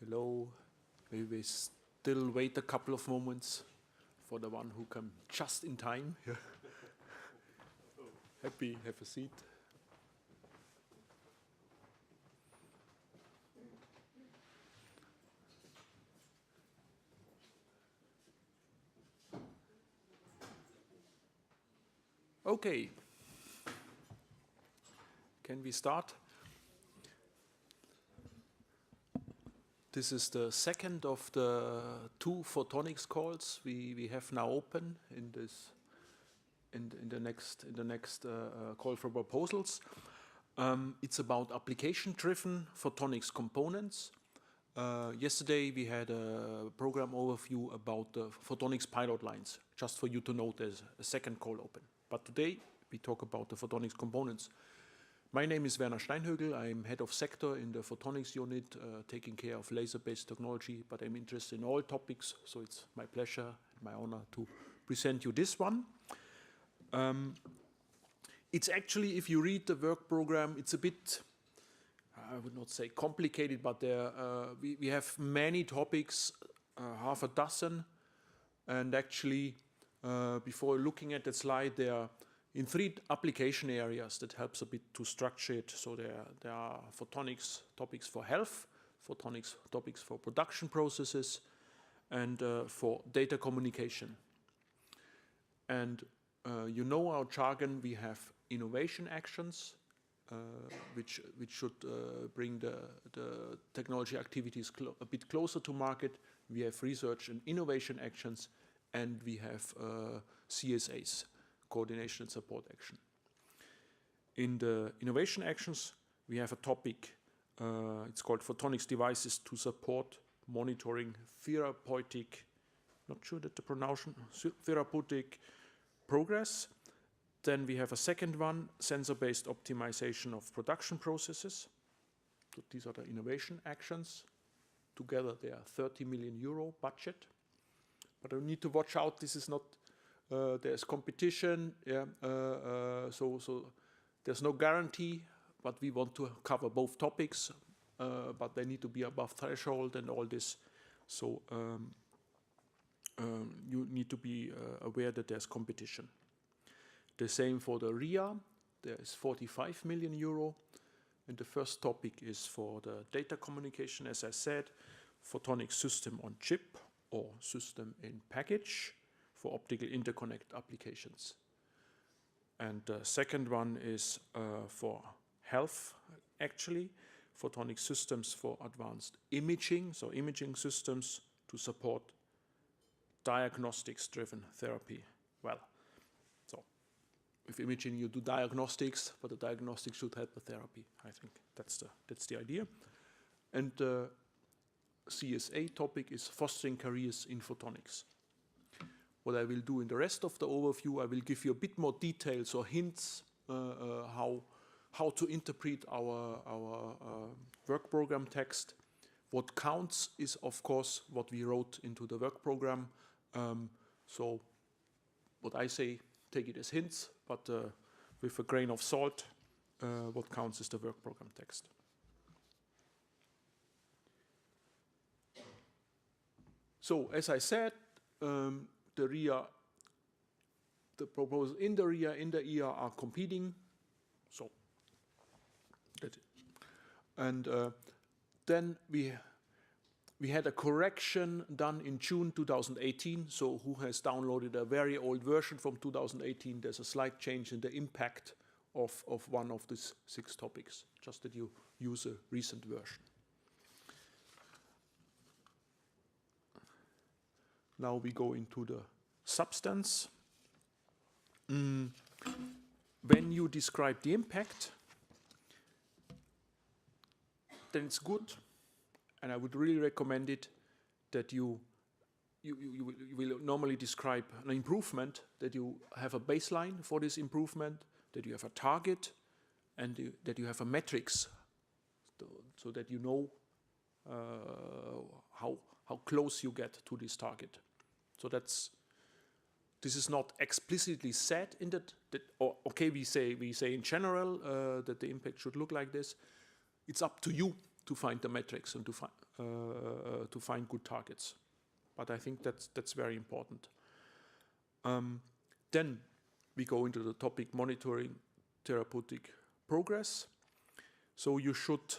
Hello. Maybe we still wait a couple of moments for the one who come just in time. Happy, have a seat. Okay. Can we start? This is the second of the two Photonics calls we have now open in this in the next call for proposals. It's about application-driven photonics components. Yesterday we had a program overview about the photonics pilot lines, just for you to know there's a second call open. But today we talk about the photonics components. My name is Werner Steinhögel. I'm head of sector in the photonics unit, taking care of laser-based technology, but I'm interested in all topics, so it's my pleasure and my honor to present you this one. It's actually, if you read the work program, it's a bit, I would not say complicated, but there, we have many topics, half a dozen, and actually, before looking at that slide, there are in three application areas that helps a bit to structure it. So there are photonics topics for health, photonics topics for production processes, and for data communication. And you know our jargon, we have innovation actions, which should bring the technology activities a bit closer to market. We have research and innovation actions, and we have CSAs, coordination and support action. In the innovation actions, we have a topic, it's called Photonics devices to support monitoring therapeutic, not sure that the pronunciation, therapeutic progress. Then we have a second one, sensor-based optimization of production processes. So these are the innovation actions. Together they are 30 million euro budget. But I need to watch out, this is not, there's competition, yeah, so there's no guarantee, but we want to cover both topics, but they need to be above threshold and all this. So you need to be aware that there's competition. The same for the RIA, there is 45 million euro, and the first topic is for the data communication, as I said, photonic system on chip or system in package for optical interconnect applications. And the second one is for health, actually, photonic systems for advanced imaging, so imaging systems to support diagnostics-driven therapy. Well, so with imaging you do diagnostics, but the diagnostics should help the therapy. I think that's the idea. And the CSA topic is fostering careers in photonics. What I will do in the rest of the overview, I will give you a bit more details or hints how to interpret our work program text. What counts is, of course, what we wrote into the work program. So what I say, take it as hints, but with a grain of salt, what counts is the work program text. So, as I said, the RIA, the proposals in the RIA, in the ER are competing. So, that's it. And then we had a correction done in June 2018. So, who has downloaded a very old version from 2018? There's a slight change in the impact of one of these 6 topics, just that you use a recent version. Now we go into the substance. When you describe the impact, then it's good, and I would really recommend it that you will normally describe an improvement, that you have a baseline for this improvement, that you have a target, and that you have a metrics, so that you know how close you get to this target. So this is not explicitly said in that or okay, we say in general that the impact should look like this. It's up to you to find the metrics and to find good targets. But I think that's very important. Then we go into the topic monitoring therapeutic progress. So you should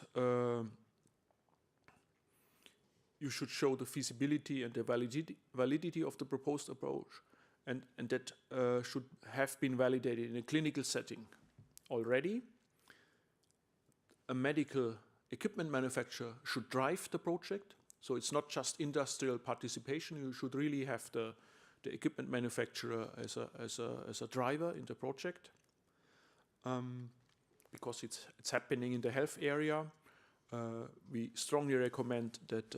show the feasibility and the validity of the proposed approach, and that should have been validated in a clinical setting already. A medical equipment manufacturer should drive the project, so it's not just industrial participation. You should really have the equipment manufacturer as a driver in the project, because it's happening in the health area. We strongly recommend that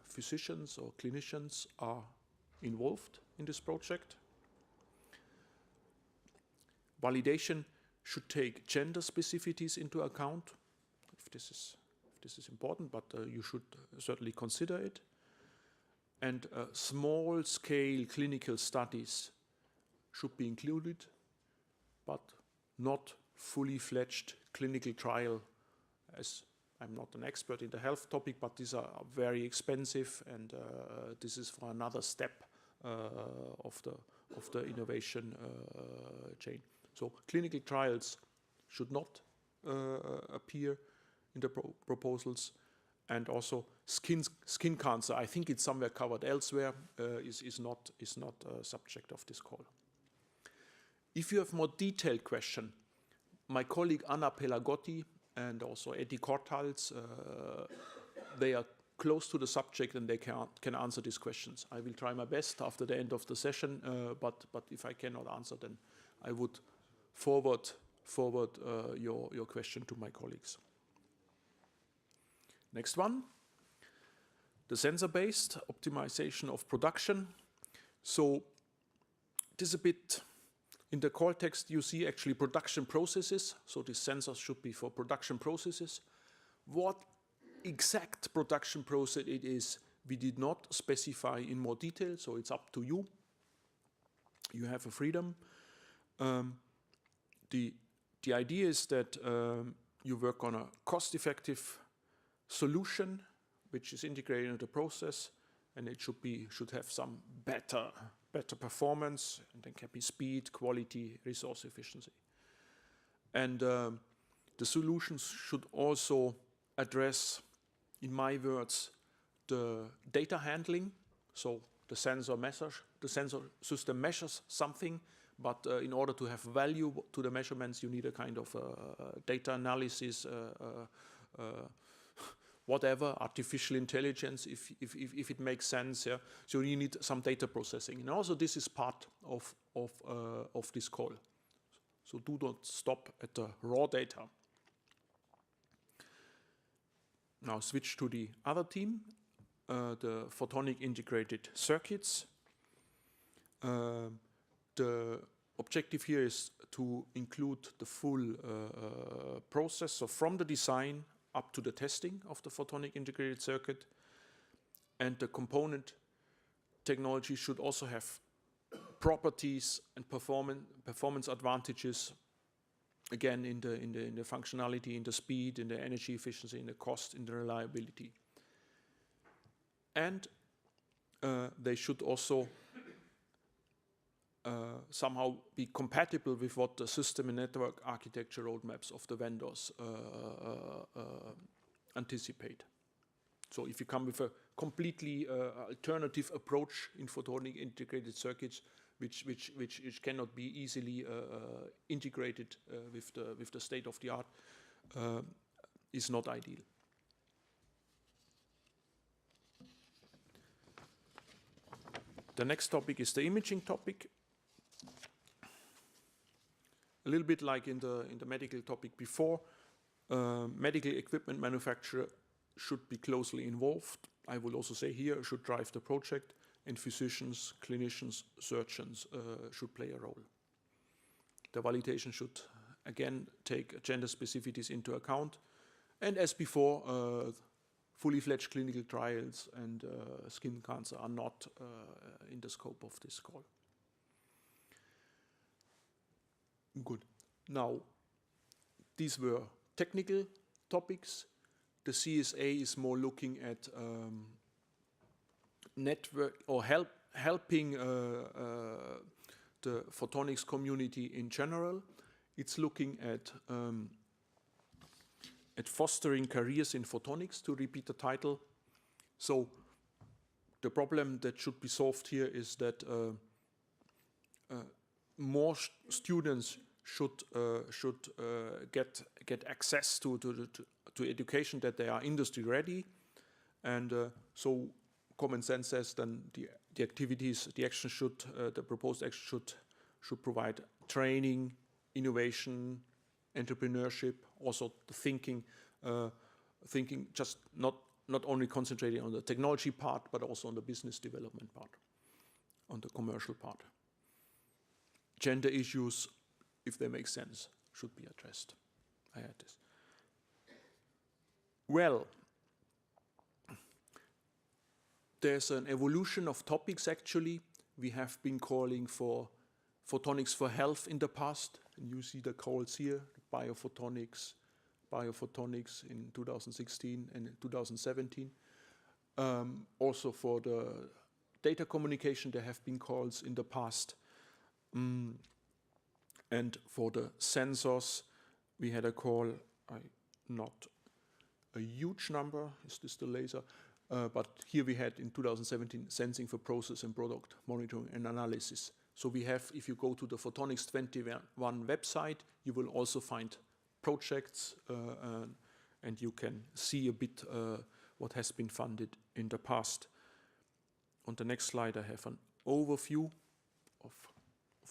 physicians or clinicians are involved in this project. Validation should take gender specificities into account, if this is important, but you should certainly consider it. And small-scale clinical studies should be included, but not fully-fledged clinical trial. As I'm not an expert in the health topic, but these are very expensive, and this is for another step of the innovation chain. So clinical trials should not appear in the proposals, and also skin cancer. I think it's somewhere covered elsewhere. Is not a subject of this call. If you have more detailed question, my colleague Anna Pelagotti and also Eddie Kortals, they are close to the subject and they can answer these questions. I will try my best after the end of the session, but if I cannot answer, then I would forward your question to my colleagues. Next one, the sensor-based optimization of production. So this is a bit, in the call text you see actually production processes, so these sensors should be for production processes. What exact production process it is, we did not specify in more detail, so it's up to you. You have a freedom. The idea is that you work on a cost-effective solution which is integrated into the process, and it should have some better performance, and then can be speed, quality, resource efficiency. And the solutions should also address, in my words, the data handling. So the sensor system measures something, but in order to have value to the measurements, you need a kind of data analysis, whatever, artificial intelligence, if it makes sense. Yeah. So you need some data processing, and also this is part of this call. So do not stop at the raw data. Now switch to the other team, the Photonic integrated circuits. The objective here is to include the full process, so from the design up to the testing of the photonic integrated circuit, and the component technology should also have properties and performance advantages, again in the functionality, in the speed, in the energy efficiency, in the cost, in the reliability. And they should also somehow be compatible with what the system and network architecture roadmaps of the vendors anticipate. So if you come with a completely alternative approach in photonic integrated circuits, which cannot be easily integrated with the state of the art, is not ideal. The next topic is the imaging topic. A little bit like in the medical topic before, medical equipment manufacturer should be closely involved. I will also say here should drive the project, and physicians, clinicians, surgeons should play a role. The validation should again take gender specificities into account, and as before, fully fledged clinical trials and skin cancer are not in the scope of this call. Good. Now, these were technical topics. The CSA is more looking at network or helping the photonics community in general. It's looking at fostering careers in photonics, to repeat the title. So the problem that should be solved here is that more students should get access to education, that they are industry ready, and so common sense says then the activities, the action should, the proposed action should provide training, innovation, entrepreneurship, also the thinking just not only concentrating on the technology part, but also on the business development part, on the commercial part. Gender issues, if they make sense, should be addressed. I had this. Well, there's an evolution of topics actually. We have been calling for photonics for health in the past, and you see the calls here, biophotonics in 2016 and 2017. Also for the data communication, there have been calls in the past. And for the sensors, we had a call, not a huge number, is this the laser? But here we had in 2017 sensing for process and product monitoring and analysis. So we have, if you go to the Photonics 21 website, you will also find projects and you can see a bit what has been funded in the past. On the next slide, I have an overview of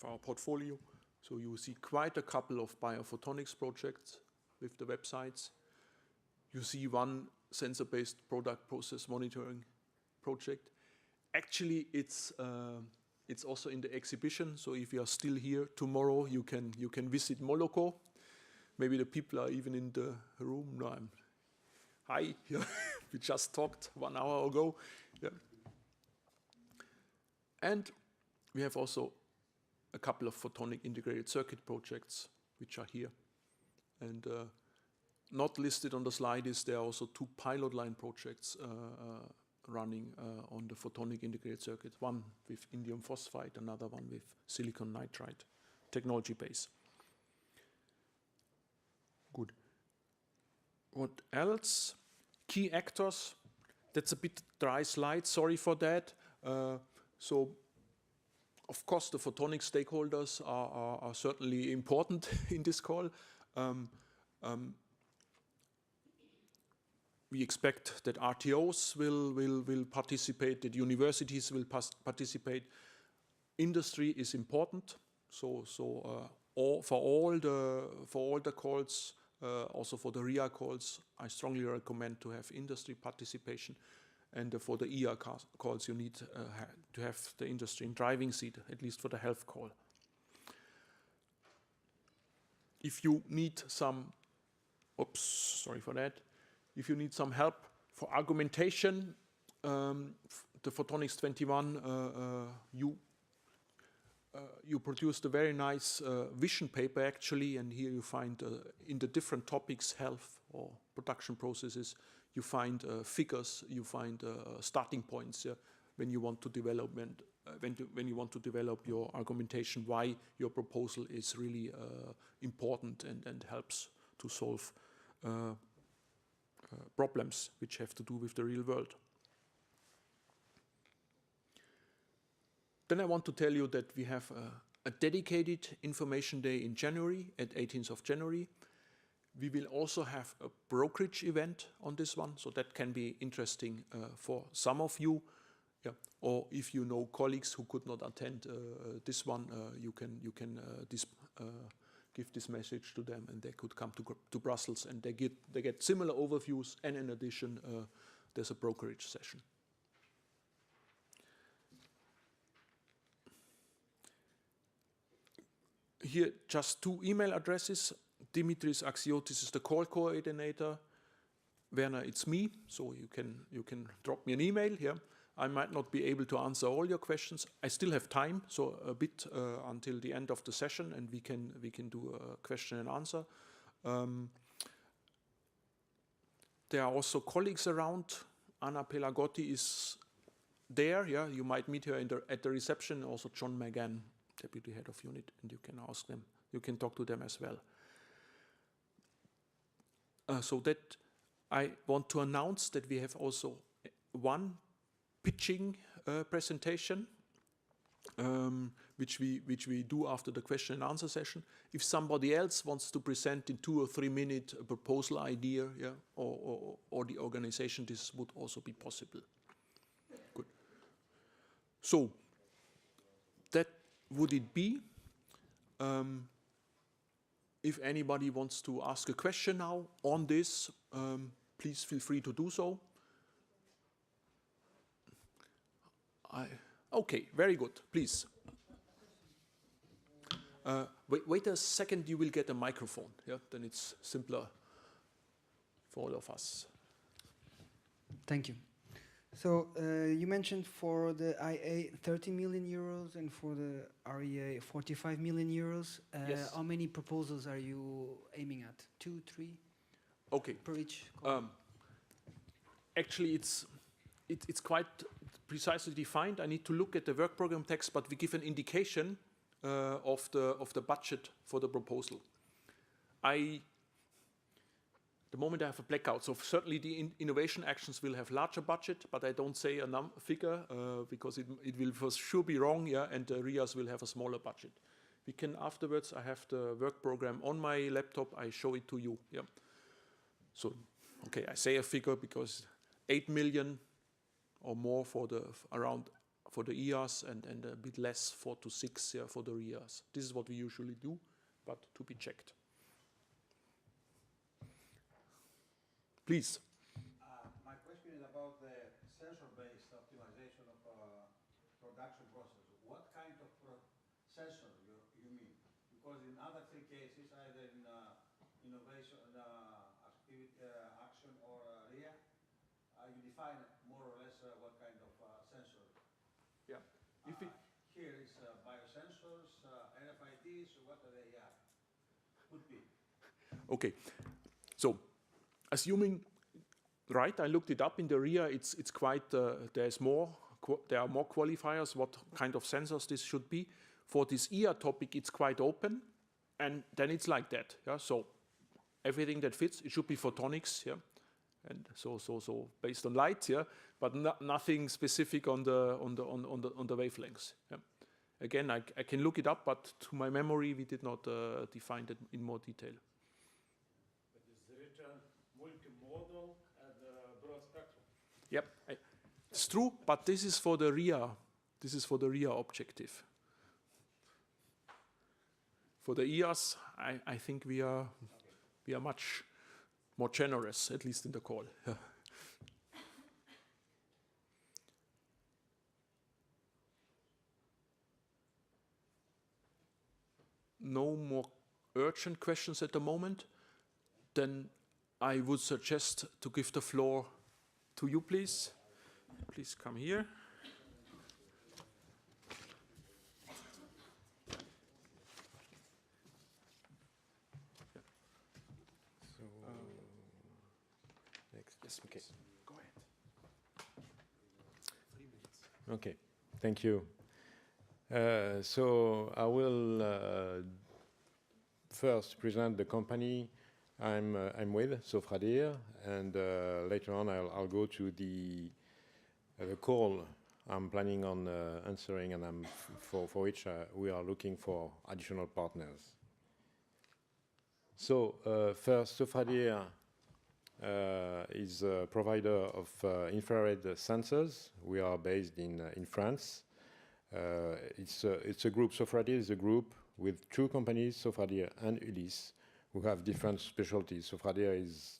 our portfolio. So you see quite a couple of biophotonics projects with the websites. You see one sensor-based product process monitoring project. Actually, it's also in the exhibition. So if you are still here tomorrow, you can visit Moloko. Maybe the people are even in the room. No, hi. We just talked 1 hour ago. Yeah. And we have also a couple of photonic integrated circuit projects which are here. And not listed on the slide is there are also 2 pilot line projects running on the photonic integrated circuit, one with indium phosphide, another one with silicon nitride technology base. Good. What else? Key actors. That's a bit dry slide, sorry for that. So, of course, the photonic stakeholders are certainly important in this call. We expect that RTOs will participate, that universities will participate. Industry is important. So for all the calls, also for the RIA calls, I strongly recommend to have industry participation. And for the ER calls, you need to have the industry in driving seat, at least for the health call. If you need some, sorry for that. If you need some help for argumentation, the Photonics 21, you produced a very nice vision paper actually, and here you find in the different topics, health or production processes, you find figures, you find starting points when you want to develop when you want to develop your argumentation, why your proposal is really important and helps to solve problems which have to do with the real world. Then I want to tell you that we have a dedicated information day in January, at 18th of January. We will also have a brokerage event on this one, so that can be interesting for some of you. Yeah. Or if you know colleagues who could not attend this one, you can give this message to them, and they could come to Brussels, and they get similar overviews, and in addition, there's a brokerage session. Here, just 2 email addresses. Dimitris Axiotis is the call coordinator. Werner, it's me, so you can drop me an email here. I might not be able to answer all your questions. I still have time, so a bit until the end of the session, and we can do a question and answer. There are also colleagues around. Anna Pelagotti is there. Yeah, you might meet her at the reception. Also John McGann, Deputy Head of Unit, and you can ask them. You can talk to them as well. So that I want to announce that we have also one pitching presentation, which we do after the question and answer session. If somebody else wants to present in 2 or 3 minutes a proposal idea, yeah, or the organization, this would also be possible. Good. So that would it be. If anybody wants to ask a question now on this, please feel free to do so. Okay, very good. Please. Wait a second, you will get a microphone. Yeah, then it's simpler for all of us. Thank you. So you mentioned for the IA 30 million euros and for the REA 45 million euros. Yes. How many proposals are you aiming at? 2, 3? Okay. Per each? Actually, it's quite precisely defined. I need to look at the work program text, but we give an indication of the budget for the proposal. The moment I have a blackout, so certainly the innovation actions will have larger budget, but I don't say a figure because it will for sure be wrong, yeah, and the RIAs will have a smaller budget. We can afterwards, I have the work program on my laptop, I show it to you, yeah. So, okay, I say a figure because 8 million or more for the ERs and a bit less, 4 to 6, yeah, for the RIAs. This is what we usually do, but to be checked. Please. My question is about the sensor-based optimization of production process. What kind of sensor you mean? Because in other 3 cases, either in innovation, activity, action, or RIA, you define more or less what kind of sensor. Yeah. Here is biosensors, RFIDs, what they are. Could be. Okay. So, assuming, right, I looked it up in the RIA, it's quite, there are more qualifiers, what kind of sensors this should be. For this ER topic, it's quite open, and then it's like that, yeah, so everything that fits, it should be photonics, yeah, and so based on light, yeah, but nothing specific on the wavelengths, yeah. Again, I can look it up, but to my memory, we did not define that in more detail. Multimodal and broad spectrum. Yep, it's true, but this is for the RIA. This is for the RIA objective. For the ERs, I think we are much more generous, at least in the call. No more urgent questions at the moment. Then I would suggest to give the floor to you, please. Please come here. So, next. Yes, okay. Go ahead. 3 minutes. Okay, thank you. So I will first present the company I'm with, Sofradir, and later on I'll go to the call I'm planning on answering, and for which we are looking for additional partners. So first, Sofradir is a provider of infrared sensors. We are based in France. It's a group. Sofradir is a group with 2 companies, Sofradir and Ulysse, who have different specialties. Sofradir is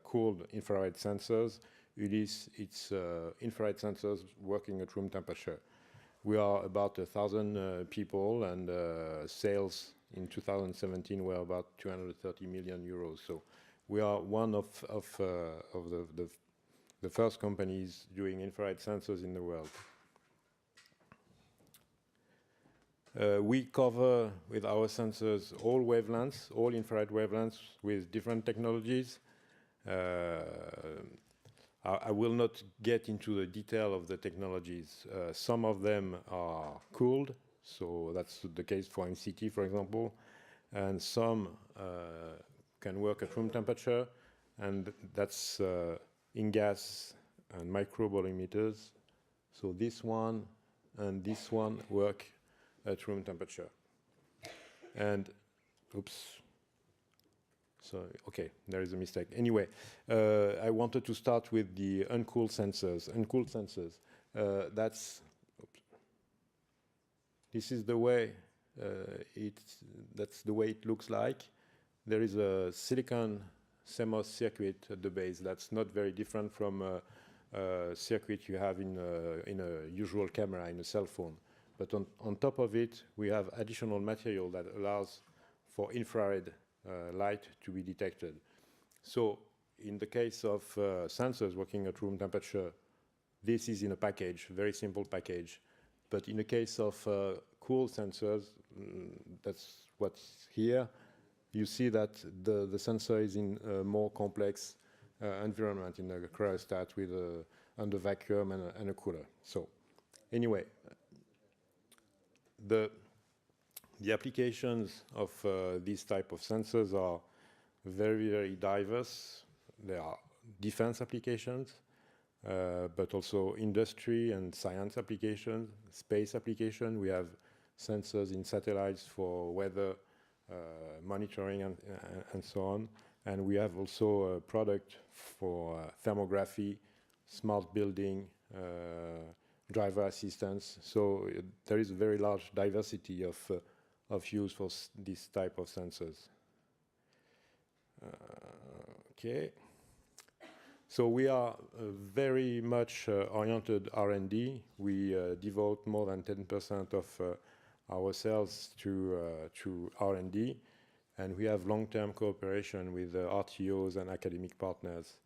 cooled infrared sensors. Ulysse, it's infrared sensors working at room temperature. We are about 1,000 people, and sales in 2017 were about 230 million euros. So we are one of the first companies doing infrared sensors in the world. We cover with our sensors all wavelengths, all infrared wavelengths with different technologies. I will not get into the detail of the technologies. Some of them are cooled, so that's the case for MCT, for example, and some can work at room temperature, and that's in-gas and microbolometers. So this one and this one work at room temperature. And, oops. So, okay, there is a mistake. Anyway, I wanted to start with the uncooled sensors. Uncooled sensors, this is the way that's the way it looks like. There is a silicon CMOS circuit at the base that's not very different from a circuit you have in a usual camera, in a cell phone. But on top of it, we have additional material that allows for infrared light to be detected. So in the case of sensors working at room temperature, this is in a package, very simple package. But in the case of cool sensors, that's what's here. You see that the sensor is in a more complex environment, in a cryostat with under vacuum and a cooler. So anyway, the applications of these type of sensors are very, very diverse. There are defense applications, but also industry and science applications, space application. We have sensors in satellites for weather monitoring and so on. And we have also a product for thermography, smart building, driver assistance. So there is a very large diversity of use for this type of sensors. Okay. So we are very much oriented R&D. We devote more than 10% of our sales to R&D, and we have long-term cooperation with RTOs and academic partners.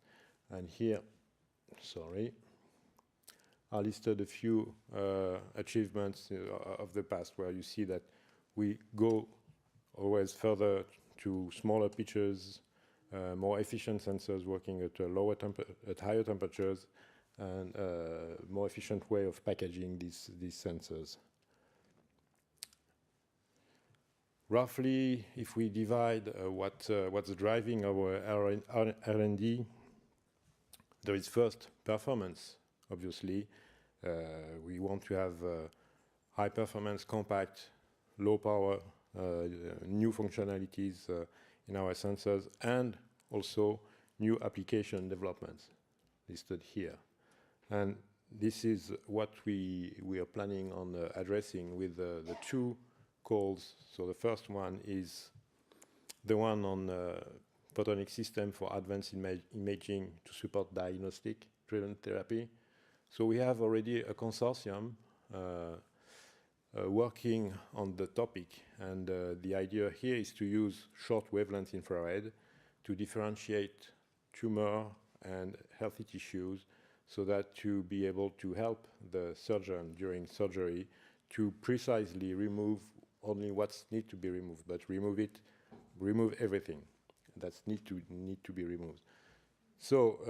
And here, sorry, I listed a few achievements of the past, where you see that we go always further to smaller pitches, more efficient sensors working at higher temperatures, and more efficient way of packaging these sensors. Roughly, if we divide what's driving our R&D, there is first performance, obviously. We want to have high performance, compact, low power, new functionalities in our sensors, and also new application developments listed here. And this is what we are planning on addressing with the two calls. So the first one is the one on photonic system for advanced imaging to support diagnostic-driven therapy. So we have already a consortium working on the topic, and the idea here is to use short wavelength infrared to differentiate tumor and healthy tissues, so that to be able to help the surgeon during surgery to precisely remove only what's need to be removed, but remove everything that's need to be removed. So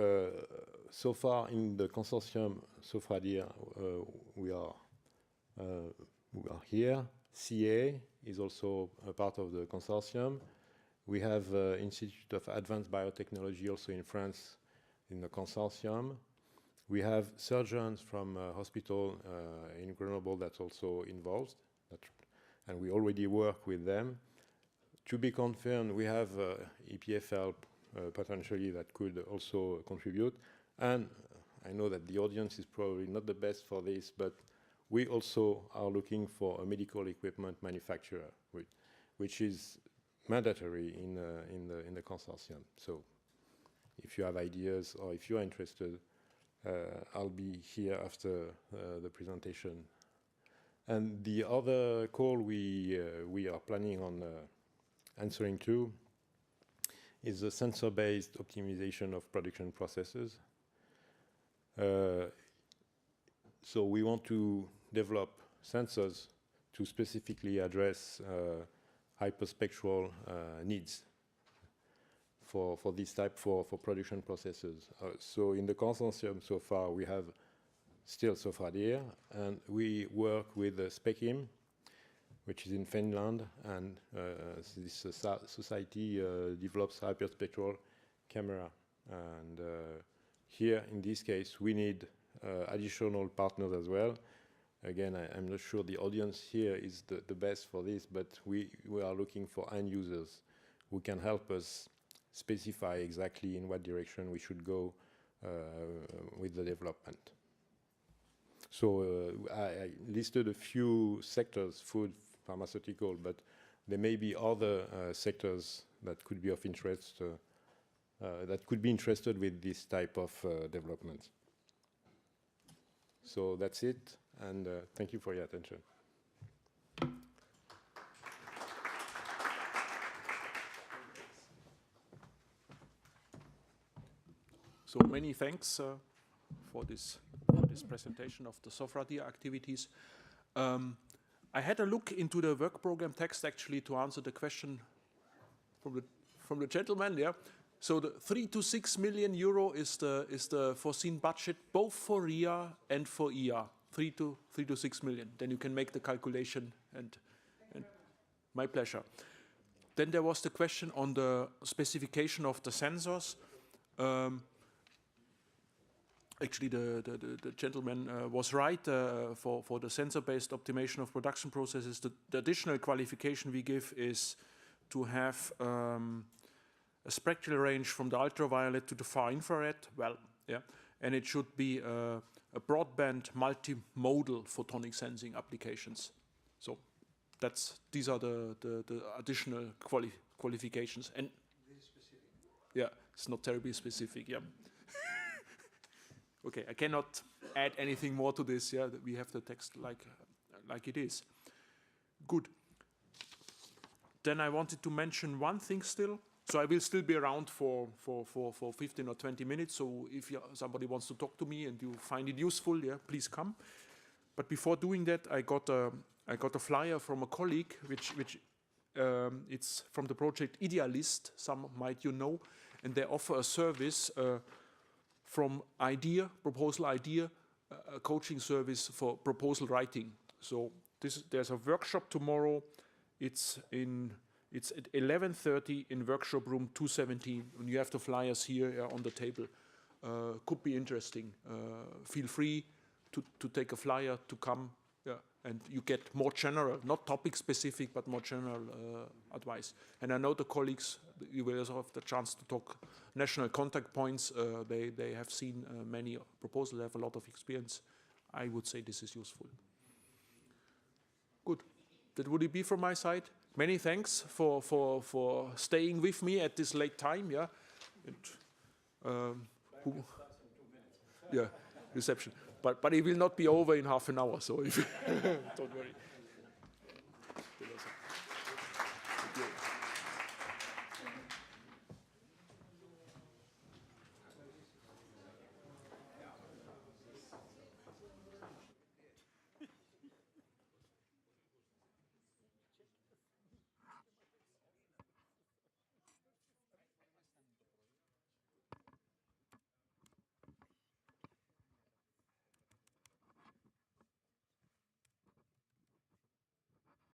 so far in the consortium, Sophradia, we are here. CA is also a part of the consortium. We have Institute of Advanced Biotechnology also in France in the consortium. We have surgeons from a hospital in Grenoble that's also involved, and we already work with them. To be confirmed, we have EPFL potentially that could also contribute. And I know that the audience is probably not the best for this, but we also are looking for a medical equipment manufacturer, which is mandatory in the consortium. So if you have ideas or if you are interested, I'll be here after the presentation. And the other call we are planning on answering to is the sensor-based optimization of production processes. So we want to develop sensors to specifically address hyperspectral needs. for this type for production processes. So in the consortium so far, we have still Sofradir, and we work with Spekim, which is in Finland, and this society develops hyperspectral camera. And here, in this case, we need additional partners as well. Again, I'm not sure the audience here is the best for this, but we are looking for end users who can help us specify exactly in what direction we should go with the development. So I listed a few sectors, food, pharmaceutical, but there may be other sectors that could be of interest, that could be interested with this type of development. So that's it, and thank you for your attention. So many thanks for this presentation of the Sofradir activities. I had a look into the work program text actually to answer the question from the gentleman. Yeah. So the 3 to 6 million euro is the foreseen budget both for RIA and for IA. 3 to 6 million. Then you can make the calculation, and my pleasure. Then there was the question on the specification of the sensors. Actually, the gentleman was right. For the sensor-based optimization of production processes, the additional qualification we give is to have a spectral range from the ultraviolet to the far infrared. Well, yeah, and it should be a broadband multimodal photonic sensing applications. So these are the additional qualifications. And Very specific. yeah, it's not terribly specific. Yeah. Okay, I cannot add anything more to this. Yeah, we have the text like it is. Good. Then I wanted to mention one thing still. So I will still be around for 15 or 20 minutes. So if somebody wants to talk to me and you find it useful, yeah, please come. But before doing that, I got a flyer from a colleague, which it's from the project Idealist. Some might know, and they offer a service. From proposal idea, a coaching service for proposal writing. So there's a workshop tomorrow. It's at 11:30 in workshop room 217. And you have the flyers here on the table. Could be interesting. Feel free to take a flyer to come. Yeah, and you get more general, not topic specific, but more general advice. And I know the colleagues, you will also have the chance to talk national contact points. They have seen many proposals, have a lot of experience. I would say this is useful. Good. That would it be from my side. Many thanks for staying with me at this late time. Yeah. And, yeah, reception. But it will not be over in half an hour, so if don't worry.